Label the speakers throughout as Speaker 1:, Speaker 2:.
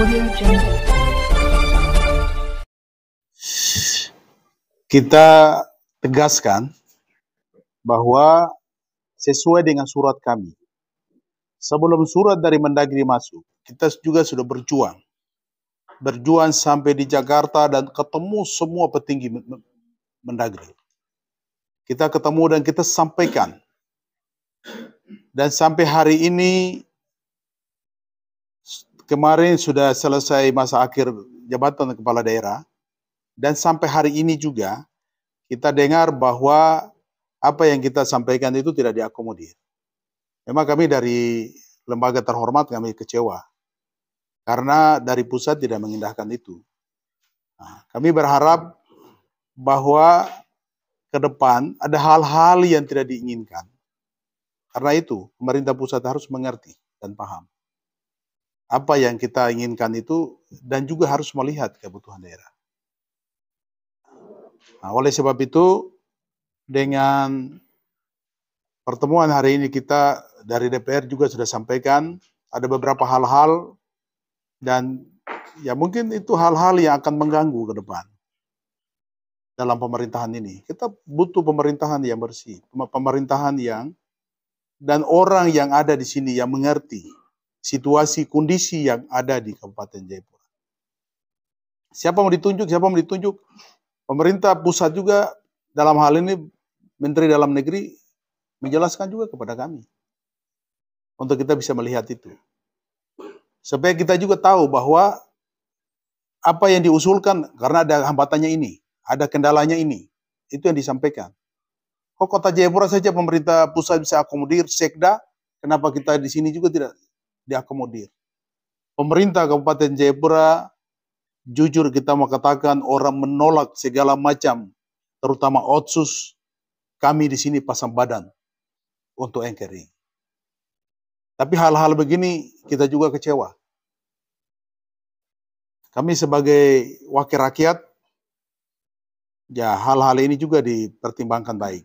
Speaker 1: Audio Jungle.
Speaker 2: Kita tegaskan bahwa sesuai dengan surat kami, sebelum surat dari Mendagri masuk, kita juga sudah berjuang sampai di Jakarta dan ketemu semua petinggi Mendagri. Kita ketemu dan kita sampaikan. Dan sampai hari ini, kemarin sudah selesai masa akhir jabatan kepala daerah, dan sampai hari ini juga kita dengar bahwa apa yang kita sampaikan itu tidak diakomodir. Memang kami dari lembaga terhormat kami kecewa karena dari pusat tidak mengindahkan itu. Nah, kami berharap bahwa ke depan ada hal-hal yang tidak diinginkan. Karena itu pemerintah pusat harus mengerti dan paham apa yang kita inginkan itu dan juga harus melihat kebutuhan daerah. Nah, oleh sebab itu, dengan pertemuan hari ini kita dari DPR juga sudah sampaikan ada beberapa hal-hal dan ya mungkin itu hal-hal yang akan mengganggu ke depan dalam pemerintahan ini. Kita butuh pemerintahan yang bersih, pemerintahan yang dan orang yang ada di sini yang mengerti situasi kondisi yang ada di Kabupaten Jayapura. Siapa mau ditunjuk, pemerintah pusat juga dalam hal ini Menteri Dalam Negeri menjelaskan juga kepada kami untuk kita bisa melihat itu. Supaya kita juga tahu bahwa apa yang diusulkan karena ada hambatannya ini, ada kendalanya ini, itu yang disampaikan. Kok Kota Jayapura saja pemerintah pusat bisa akomodir, Sekda, kenapa kita di sini juga tidak diakomodir? Pemerintah Kabupaten Jayapura, jujur kita mau katakan orang menolak segala macam, terutama otsus, kami di sini pasang badan untuk NKRI. Tapi hal-hal begini kita juga kecewa. Kami sebagai wakil rakyat, ya hal-hal ini juga dipertimbangkan baik.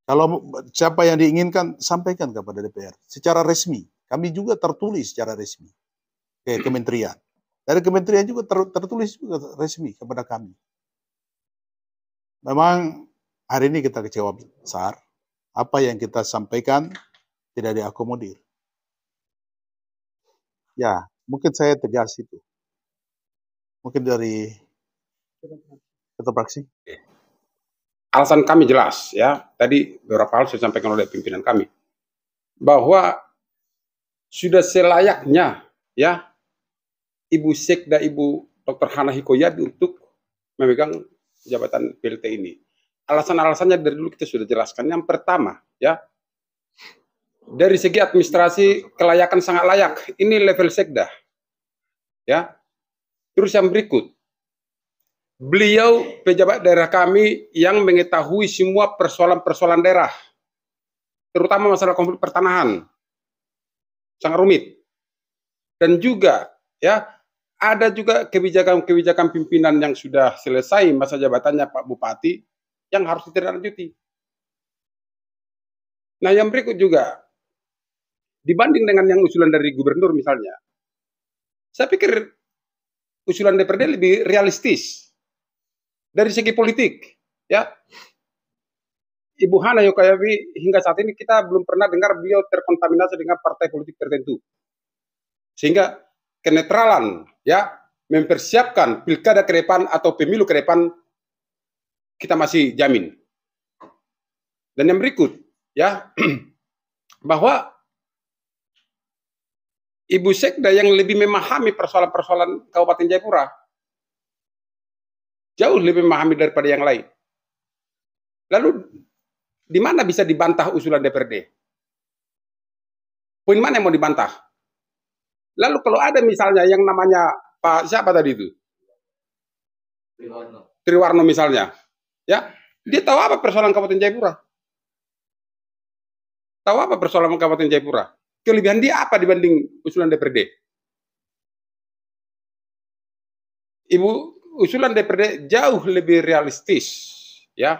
Speaker 2: Kalau siapa yang diinginkan, sampaikan kepada DPR secara resmi. Kami juga tertulis secara resmi ke kementerian. Dari kementerian juga tertulis juga resmi kepada kami. Memang hari ini kita kecewa besar. Apa yang kita sampaikan tidak diakomodir. Ya, mungkin saya tegas itu. Mungkin dari ketua fraksi.
Speaker 3: Alasan kami jelas ya. Tadi beberapa hal sudah disampaikan oleh pimpinan kami bahwa sudah selayaknya ya Ibu Sekda Ibu Dr. Hana Hikoyat untuk memegang jabatan PLT ini. Alasan-alasannya dari dulu kita sudah jelaskan. Yang pertama ya, dari segi administrasi kelayakan sangat layak. Ini level Sekda. Ya. Terus yang berikut, beliau pejabat daerah kami yang mengetahui semua persoalan-persoalan daerah, terutama masalah konflik pertanahan, sangat rumit. Dan juga ya ada juga kebijakan-kebijakan pimpinan yang sudah selesai masa jabatannya Pak Bupati yang harus ditindaklanjuti. Nah, yang berikut juga dibanding dengan yang usulan dari gubernur misalnya, saya pikir usulan DPRD lebih realistis dari segi politik, ya. Ibu Hana Yokayawi hingga saat ini kita belum pernah dengar beliau terkontaminasi dengan partai politik tertentu. Sehingga kenetralan, ya, mempersiapkan pilkada ke depan atau pemilu ke depan kita masih jamin. Dan yang berikut, ya, bahwa Ibu Sekda yang lebih memahami persoalan-persoalan Kabupaten Jayapura, jauh lebih memahami daripada yang lain. Lalu, di mana bisa dibantah usulan DPRD? Poin mana yang mau dibantah? Lalu kalau ada misalnya yang namanya Pak siapa tadi itu? Triwarno misalnya. Ya, dia tahu apa persoalan Kabupaten Jayapura? Tahu apa persoalan Kabupaten Jayapura? Kelebihan dia apa dibanding usulan DPRD? Ibu, usulan DPRD jauh lebih realistis, ya.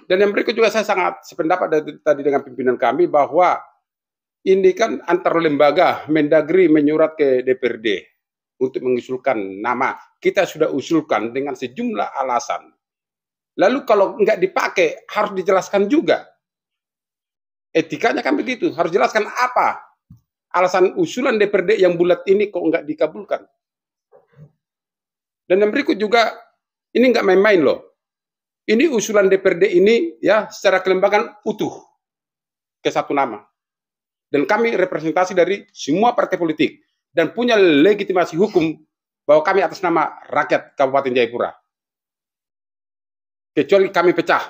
Speaker 3: Dan yang berikut juga saya sangat sependapat tadi dengan pimpinan kami bahwa ini kan antar lembaga, Mendagri menyurat ke DPRD untuk mengusulkan nama. Kita sudah usulkan dengan sejumlah alasan. Lalu kalau nggak dipakai, harus dijelaskan juga. Etikanya kan begitu, harus jelaskan apa alasan usulan DPRD yang bulat ini kok nggak dikabulkan. Dan yang berikut juga, ini nggak main-main loh. Ini usulan DPRD ini ya secara kelembagaan utuh ke satu nama. Dan kami representasi dari semua partai politik dan punya legitimasi hukum bahwa kami atas nama rakyat Kabupaten Jayapura. Kecuali kami pecah,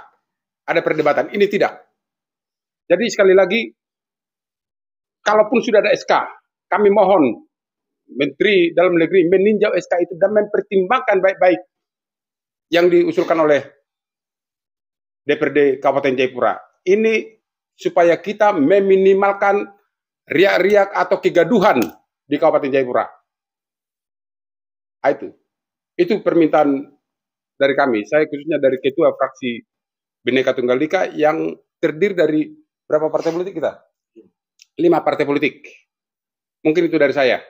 Speaker 3: ada perdebatan. Ini tidak. Jadi sekali lagi, kalaupun sudah ada SK, kami mohon Menteri Dalam Negeri meninjau SK itu dan mempertimbangkan baik-baik yang diusulkan oleh DPRD Kabupaten Jayapura. Ini supaya kita meminimalkan riak-riak atau kegaduhan di Kabupaten Jayapura. Itu permintaan dari kami. Saya khususnya dari Ketua Fraksi Bhinneka Tunggal Ika yang terdiri dari berapa partai politik kita? 5 partai politik. Mungkin itu dari saya.